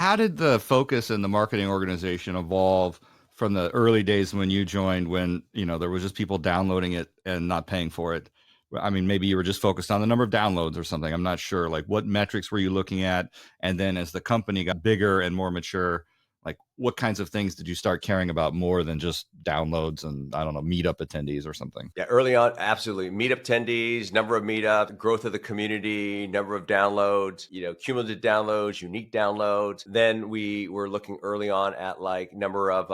How did the focus in the marketing organization evolve from the early days when you joined, when, there was just people downloading it and not paying for it? I mean, maybe you were just focused on the number of downloads or something. I'm not sure. Like, what metrics were you looking at? And then as the company got bigger and more mature, like, what kinds of things did you start caring about more than just downloads and, I don't know, meetup attendees or something? Yeah, early on, absolutely. Meetup attendees, number of meetups, growth of the community, number of downloads, cumulative downloads, unique downloads. Then we were looking early on at like number of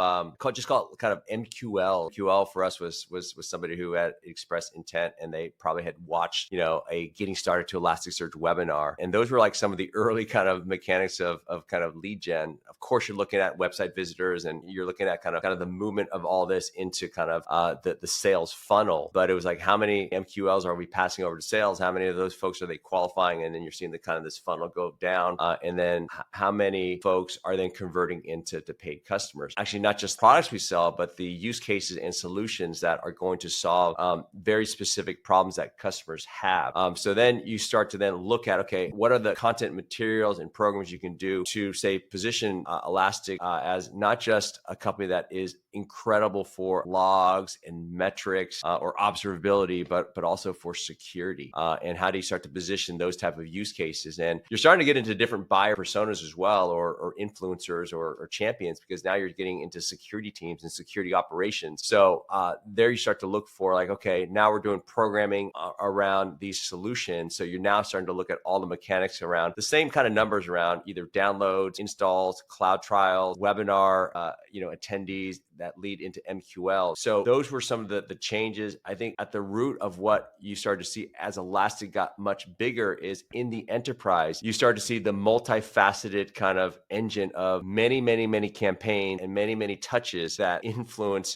just call it kind of MQL. QL for us was somebody who had expressed intent and they probably had watched, a getting started to Elasticsearch webinar. And those were like some of the early kind of mechanics of kind of lead gen. Of course, you're looking at website visitors and you're looking at kind of the movement of all this into kind of the sales funnel. But it was like, how many MQLs are we passing over to sales? How many of those folks are they qualifying? And then you're seeing the kind of this funnel go down. And then how many folks are then converting into paid customers? Actually, not just products we sell, but the use cases and solutions that are going to solve very specific problems that customers have. So then you start to then look at, okay, what are the content materials and programs you can do to say position Elastic as not just a company that is incredible for logs and metrics or observability, but also for security. And how do you start to position those type of use cases? And you're starting to get into different buyer personas as well, or influencers or champions, because now you're getting into security teams and security operations. So there you start to look for like, okay, now we're doing programming around these solutions. So you're now starting to look at all the mechanics around the same kind of numbers around either downloads, installs, cloud trials, webinar, attendees that lead into MQL. So those were some of the changes. I think at the root of what you started to see as Elastic got much bigger is in the enterprise, you start to see the multifaceted kind of engine of many, many, many campaigns and many, many touches that influence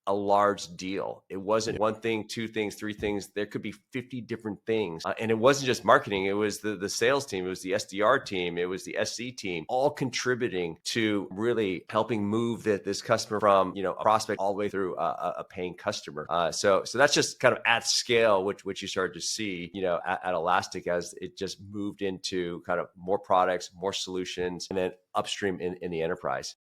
a large deal. It wasn't one thing, two things, three things. There could be 50 different things. And it wasn't just marketing. It was the sales team. It was the SDR team. It was the SC team, all contributing to really helping move this customer from, a prospect all the way through a paying customer. So that's just kind of at scale, which you started to see, at Elastic as it just moved into kind of more products, more solutions, and then upstream in the enterprise.